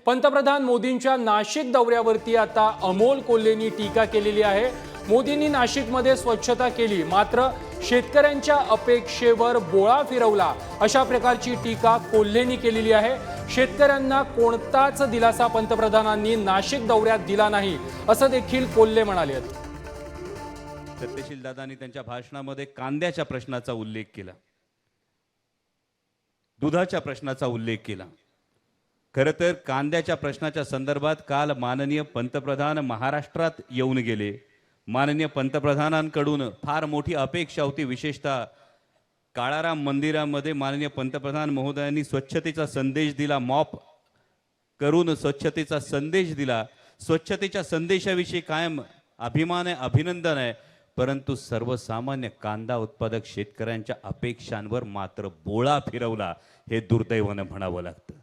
पंतप्रधान मोदींच्या नाशिक दौऱ्यावरती आता अमोल कोल्हेंनी टीका केलेली आहे। मोदींनी नाशिकमध्ये स्वच्छता केली, मात्र शेतकऱ्यांच्या अपेक्षेवर बोळा फिरवला, अशा प्रकारची टीका कोल्हेंनी केलेली आहे। शेतकऱ्यांना कोणताच दिलासा पंतप्रधानांनी नाशिक दौऱ्यात दिला नाही, असं देखील कोल्हे म्हणाले। सत्यशील दादांनी त्यांच्या भाषणामध्ये कांद्याच्या प्रश्नाचा उल्लेख केला, दुधाच्या प्रश्नाचा उल्लेख केला। खरं तर कांद्याच्या प्रश्नाच्या संदर्भात काल माननीय पंतप्रधान महाराष्ट्रात येऊन गेले। माननीय पंतप्रधानांकडून फार मोठी अपेक्षा होती, विशेषतः काळाराम मंदिरामध्ये माननीय पंतप्रधान महोदयांनी स्वच्छतेचा संदेश दिला, मॉप करून स्वच्छतेचा संदेश दिला। स्वच्छतेच्या संदेशाविषयी कायम अभिमान आहे, अभिनंदन आहे, परंतु सर्वसामान्य कांदा उत्पादक शेतकऱ्यांच्या अपेक्षांवर मात्र बोळा फिरवला, हे दुर्दैवाने म्हणावं लागतं।